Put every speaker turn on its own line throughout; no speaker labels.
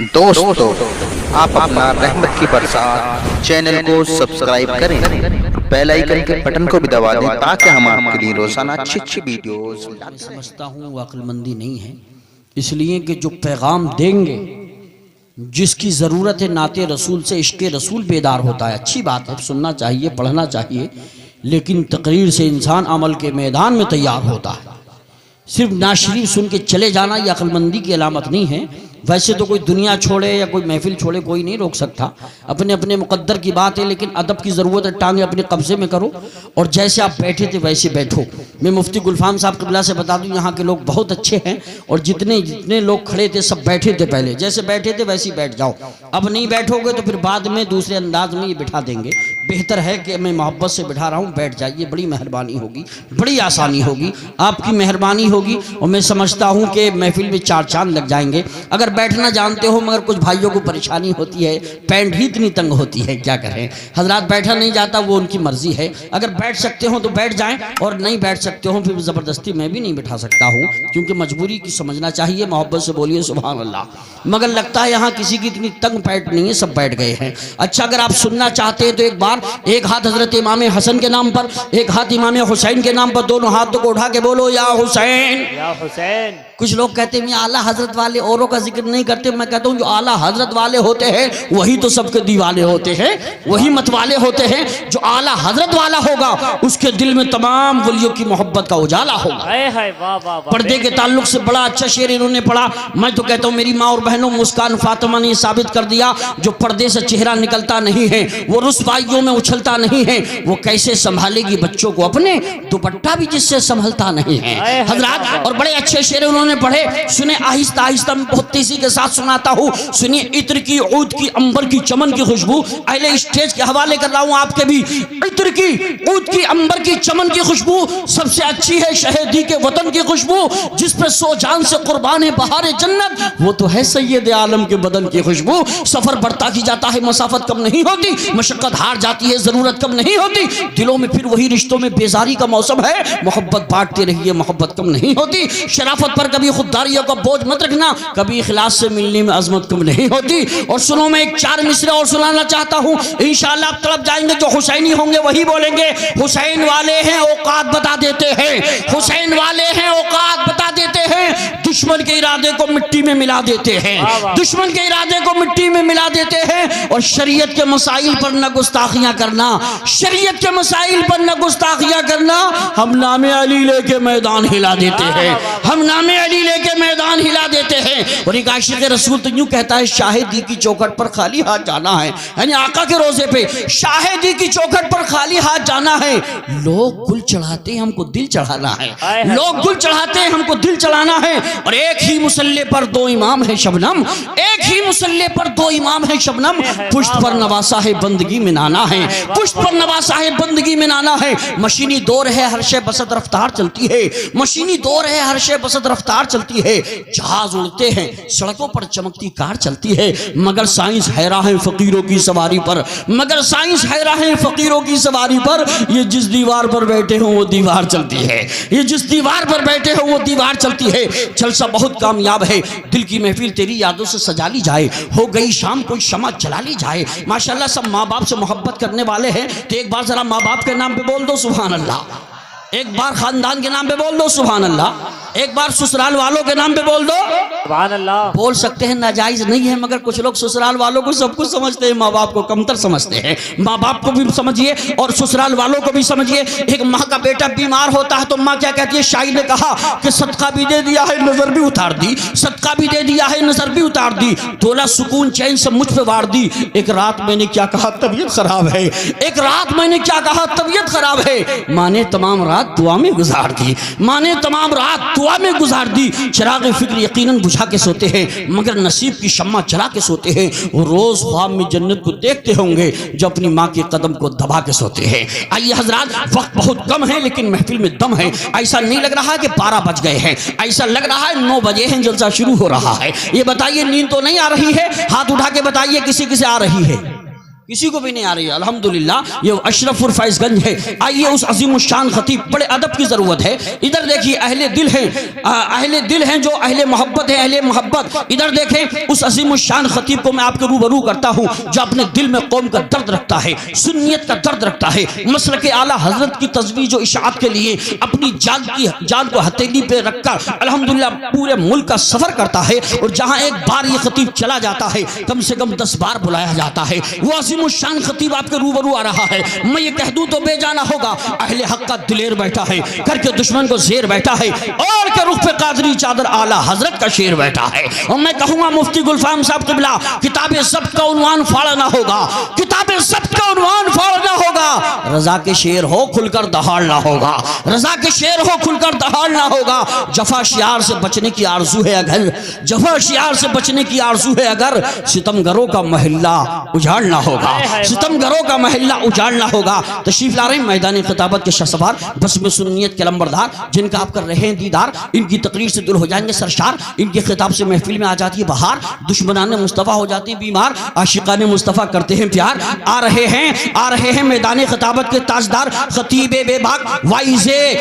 दोस्तों, आप अपना रहमत की बरसात चैनल को सब्सक्राइब करें, बेल आइकन के बटन को भी दबा दें ताकि हम आपके लिए रोजाना अच्छी वीडियोस।
मैं समझता हूँ वो अक्लमंदी नहीं है, इसलिए कि जो पैगाम देंगे जिसकी ज़रूरत है नाते रसूल से इश्क़ रसूल बेदार होता है। अच्छी बात है, सुनना चाहिए, पढ़ना चाहिए, लेकिन तकरीर से इंसान अमल के मैदान में तैयार होता है। सिर्फ नात शरीफ सुन के चले जाना यह अक्लमंदी की अलामत नहीं है। वैसे तो कोई दुनिया छोड़े या कोई महफिल छोड़े कोई नहीं रोक सकता, अपने अपने मुकद्दर की बात है, लेकिन अदब की ज़रूरत है। टांगे अपने कब्जे में करो और जैसे आप बैठे थे वैसे बैठो। मैं मुफ्ती गुलफाम साहब क़िबला से बता दूं, यहाँ के लोग बहुत अच्छे हैं और जितने लोग खड़े थे सब बैठे थे। पहले जैसे बैठे थे वैसे ही बैठ जाओ। अब नहीं बैठोगे तो फिर बाद में दूसरे अंदाज में ये बिठा देंगे। बेहतर है कि मैं मोहब्बत से बिठा रहा हूँ, बैठ जाइए, बड़ी मेहरबानी होगी, बड़ी आसानी होगी, आपकी मेहरबानी होगी। और मैं समझता हूँ कि महफिल में चार चांद लग जाएंगे। अगर बैठना जानते हो, मगर कुछ भाइयों को परेशानी होती है, पैंट ही इतनी तंग होती है, क्या करें हजरात, बैठा नहीं जाता, वो उनकी मर्जी है। अगर बैठ सकते हो तो बैठ जाएं और नहीं बैठ सकते हो फिर ज़बरदस्ती मैं भी नहीं बिठा सकता हूँ, क्योंकि मजबूरी की समझना चाहिए। मोहब्बत से बोलिए सुभान अल्लाह। मगर लगता है यहाँ किसी की इतनी तंग पैंट नहीं है, सब बैठ गए हैं। अच्छा, अगर आप सुनना चाहते हैं तो एक बार एक हाथ हजरत इमाम हसन के नाम पर, एक हाथ इमाम हुसैन के नाम पर, दोनों हाथों को उठा के बोलो या हुसैन या हुसैन। कुछ लोग कहते हैं मैं आला हजरत वाले औरों का जिक्र नहीं करते। मैं कहता हूँ जो आला हजरत वाले होते हैं वही तो सबके दीवाने होते हैं, वही मत वाले होते हैं। जो आला हजरत वाला होगा उसके दिल में तमाम वलियों की मोहब्बत का उजाला होगा। पर्दे के ताल्लुक से बड़ा अच्छा शेर इन्होंने पढ़ा। मैं तो कहता हूँ मेरी माँ और बहनों, मुस्कान फातिमा ने साबित कर दिया, जो पर्दे से चेहरा निकलता नहीं है वो रुसवाइयों में उछलता नहीं है, वो कैसे संभालेगी बच्चों को अपने, दुपट्टा भी जिससे संभलता नहीं है हजरात। और बड़े अच्छे शेर उन्होंने पढ़े, सुने आहिस्ता आहिस्ता, मैं बहुत तेजी के साथ सुनाता हूँ। सुनिए, इत्र की, ऊद की, अंबर की, चमन की खुशबू, अहले स्टेज के हवाले कर रहा हूँ आपके भी। इत्र की, ऊद की, अंबर की, चमन की खुशबू सबसे अच्छी है शहीदी के वतन की खुशबू, जिस पे सो जान से कुर्बान है बहारे जन्नत, वो तो है सैयद आलम के बदन की खुशबू। सफर बढ़ता ही जाता है, मसाफत कम नहीं होती, मशक्कत हार जाती है, जरूरत कम नहीं होती, दिलों में फिर वही रिश्तों में बेजारी का मौसम है। मोहब्बत बांटते रहिए, मोहब्बत कम नहीं होती। शराफत पर कभी खुददारियों का बोझ मत रखना, कभी इखलास से मिलने में अजमत कम नहीं होती। और सुनो, मैं एक चार मिसरे और सुनाना चाहता हूँ, इंशाअल्लाह आप तड़प जाएंगे। जो हुसैनी होंगे वही बोलेंगे। हुसैन वाले हैं औकात बता देते हैं, हुसैन वाले हैं औकात बता देते हैं, दुश्मन के इरादे को मिट्टी में मिला देते हैं, दुश्मन के इरादे को मिट्टी में मिला देते हैं। और शरीयत के मसाइल पर न गुस्ताखियां करना, शरीयत के मसाइल पर न गुस्ताखियां करना। हम नामे अली लेके मैदान हिला देते हैं, हम नामे अली लेके मैदान हिला देते हैं। और एक आशिक़ रसूल तो यूं कहता है, शाहिदी की चौखट पर खाली हाथ जाना है, यानी आका के रोजे पे शाहिदी की चौखट पर खाली हाथ जाना है। लोग गुल चढ़ाते हैं, हमको दिल चढ़ाना है, लोग गुल चढ़ाते हैं, हमको दिल चढ़ाना है। और एक ही मुसल्ले पर दो इमाम है शबनम, एक ही मुसल्ले पर दो इमाम है शबनम, पुष्ट पर नवासा है बंदगी में नाना है, पुष्ट पर नवासा है बंदगी में नाना है। मशीनी दौर है, हर शे बसत रफ्तार चलती है, मशीनी दौर है, हर शे बसत रफ्तार चलती है। जहाज उड़ते हैं, सड़कों पर चमकती कार चलती है, मगर साइंस हैरान है फकीरों की सवारी पर, मगर साइंस हैरान है फकीरों की सवारी पर। ये जिस दीवार पर बैठे हो वो दीवार चलती है, ये जिस दीवार पर बैठे हो वो दीवार चलती है। जलसा बहुत कामयाब है, दिल की महफिल तेरी यादों से सजा ली जाए, हो गई शाम कोई शमा जला ली जाए। माशाल्लाह सब माँ बाप से मोहब्बत करने वाले हैं, तो एक बार जरा माँ बाप के नाम पे बोल दो सुभान अल्लाह, एक बार खानदान के नाम पे बोल दो सुभान अल्लाह, एक बार ससुराल वालों के नाम पे बोल दो सुभान अल्लाह। बोल सकते हैं, नाजायज नहीं है, मगर कुछ लोग ससुराल वालों को सब कुछ समझते हैं, माँ बाप को कमतर समझते हैं। माँ बाप को भी समझिए और ससुराल वालों को भी समझिए। एक माँ का बेटा बीमार होता है तो माँ क्या कहती है, शायद ने कहा कि सदका भी दे दिया है, नजर भी उतार दी, सदका भी दे दिया है, नजर भी उतार दी, तोला सुकून चैन से मुझ पे वार दी। एक रात मैंने क्या कहा, तबीयत खराब है, एक रात मैंने क्या कहा, तबीयत खराब है। माँ ने तमाम रात दुआ में गुजार दी, माँ ने तमाम रात दुआ में गुजार दी। चिराग फिक्र यकीनन बुझा के सोते हैं, मगर नसीब की शम्मा जला के सोते हैं। वो रोज ख्वाब में जन्नत को देखते होंगे जो अपनी माँ के कदम को दबा के सोते हैं। आइए हजरात, वक्त बहुत कम है लेकिन महफिल में दम है। ऐसा नहीं लग रहा है कि 12 बज गए हैं, ऐसा लग रहा है 9 बजे हैं, जलसा शुरू हो रहा है। ये बताइए नींद तो नहीं आ रही है? हाथ उठा के बताइए किसी किसी आ रही है, किसी को भी नहीं आ रही है। अल्हम्दुलिल्लाह ये अशरफुल फैज़गंज है। आइए उस अजीम शान खतीब, बड़े अदब की ज़रूरत है। इधर देखिए अहले दिल हैं, अहले दिल हैं जो अहले मोहब्बत है, अहले मोहब्बत। इधर देखें उस अजीम शान खतीब को मैं आपके रूबरू करता हूँ जो अपने दिल में कौम का दर्द रखता है, सुन्नियत का दर्द रखता है, मसलक आला हजरत की तजवीज़ और इशाअत के लिए अपनी जान को हथेली पे रखकर अल्हम्दुलिल्लाह पूरे मुल्क का सफर करता है। और जहाँ एक बार ये खतीब चला जाता है कम से कम 10 बार बुलाया जाता है। वो अजीम शान खतीब आपके रूबरू आ रहा है। मैं ये कह दूं तो बेजाना होगा, अहले हक का दिलेर बैठा है, करके दुश्मन को शेर बैठा है, और के रुख पे कादरी चादर आला हजरत का शेर बैठा है। और मैं कहूंगा मुफ्ती गुलफाम साहब क़िबला, किताबे सब्त का उन्वान फाड़ना होगा, किताबे सब्त का उन्वान फाड़ना होगा। रजा के शेर हो खुलकर दहाड़ना होगा, रजा के शेर हो खुलकर दहाड़ना होगा। जफा शियार से बचने की आरजू है अगर, जफा शियार से बचने की आरजू है अगर, सितमगरों का महल्ला उजाड़ना होगा, सितमगरों का महल्ला उजाड़ना होगा। तशरीफ ला रहे हैं मैदान खिताबत के शहसवार बस्म सुन्नियत के लंबरदार, जिनका आप कर रहे हैं दीदार, इनकी तकरीर से दूर हो जाएंगे सरशार, इनके खिताब से महफिल में आ जाती है बहार, दुश्मनान मुस्तफ़ा हो जाती है बीमार, आशिकान मुस्तफ़ा करते हैं प्यार। आ रहे हैं मैदान खिताबत के ताजदार, खतीबे बेबाक, वाइज़े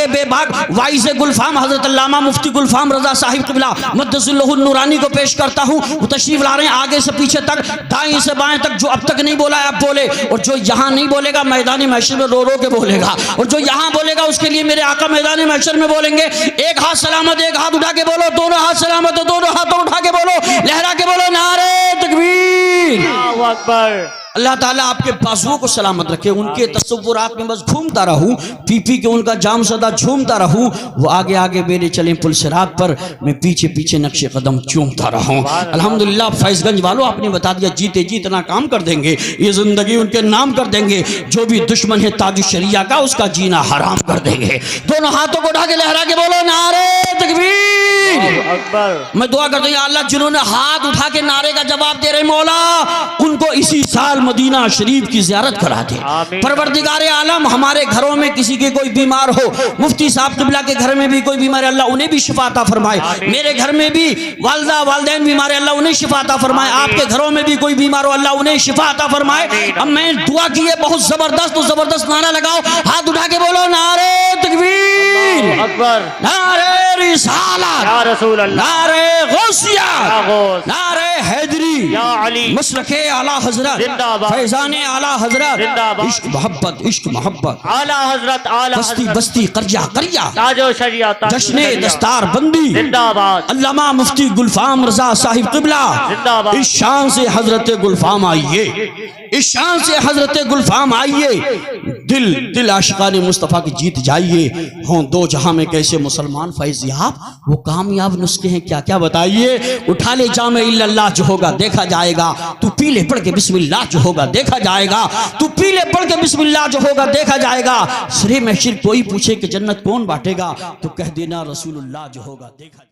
बेबाक, वाइज़े गुलफाम हज़रत अल्लामा मुफ्ती गुलफाम रज़ा साहिब क़िबला मद्दसुल्लहुल नूरानी को पेश करता हूँ। वो तशरीफ ला रहे हैं आगे से पीछे तक, दाएं से बाएं तक। जो अब तक नहीं बोला है अब बोले, और जो यहाँ नहीं बोलेगा मैदानी महशर में रो रो के बोलेगा, और जो यहाँ बोलेगा उसके लिए मेरे आका मैदानी महशर में बोलेंगे। एक हाथ सलामत, एक हाथ उठा के बोलो, दोनों हाथ सलामत, दोनों हाथ उठा के बोलो, लहरा के बोलो, नारे तकबीर, अल्लाहु अकबर। अल्लाह ताला आपके बाजुओं को सलामत रखे, उनके तसव्वुरात में बस घूमता रहूं, पी पी के उनका जाम सदा झूमता रहूं। वो आगे आगे मेरे चले पुल सिरात पर, मैं पीछे पीछे नक्शे कदम चूमता रहूं। अल्हम्दुलिल्लाह फैज़गंज वालों आपने बता दिया, जीते जी इतना काम कर देंगे, ये जिंदगी उनके नाम कर देंगे। जो भी दुश्मन है ताज शरिया का उसका जीना हराम कर देंगे। दोनों हाथों को उठा के लहरा के बोलो, नारे तकबीर अकबर। मैं दुआ करता हूं अल्लाह जिन्होंने हाथ उठा के नारे का जवाब दे रहे मौला, उनको इसी साल मदीना शरीफ की ज़ियारत करा दे। परवरदिगारे आलम हमारे घरों में किसी के कोई बीमार हो, मुफ्ती साहब क़िबला के घर में भी कोई बीमार है, अल्लाह उन्हें भी शिफा अता फरमाए। मेरे घर में भी वालिदा वालिदैन बीमार है, अल्लाह उन्हें शिफा अता फरमाए। आपके घरों में भी कोई बीमार हो, अल्लाह उन्हें शिफा अता फरमाए। अब मैं दुआ की है बहुत जबरदस्त, तो जबरदस्त नारा लगाओ, हाथ उठा के बोलो, नारे तकबीर अकबर, नारे रिसालत या रसूल अल्लाह, नारे गौसिया, नारे हैदरी, या अली, मसलके आला हजरत जिंदाबाद, फैजाने आला हजरत जिंदाबाद, इश्क मोहब्बत, इश्क मोहब्बत, आला हजरत, आला बस्ती बस्ती करिया करिया, ताजो शरिया, जश्ने दस्तार बंदी जिंदाबाद, अल्लामा मुफ्ती गुलफाम रजा साहिब क़िबला जिंदाबाद। इस शान से हजरत गुलफाम आइए, इस शान से हजरत गुलफाम आइए, दिल दिल आशिकाने मुस्तफ़ा की जीत जाइए। हों दो जहां में कैसे मुसलमान फैज़याब, वो कामयाब नुस्खे हैं क्या क्या बताइए। उठा ले जामे इल्लल्लाह जो होगा देखा जाएगा, तू पीले पढ़ के बिस्मिल्लाह जो होगा देखा जाएगा, तू पीले पढ़ के बिस्मिल्लाह जो होगा देखा जाएगा। सरे महशर कोई पूछे कि जन्नत कौन बांटेगा, तो कह देना रसूलुल्लाह जो होगा देखा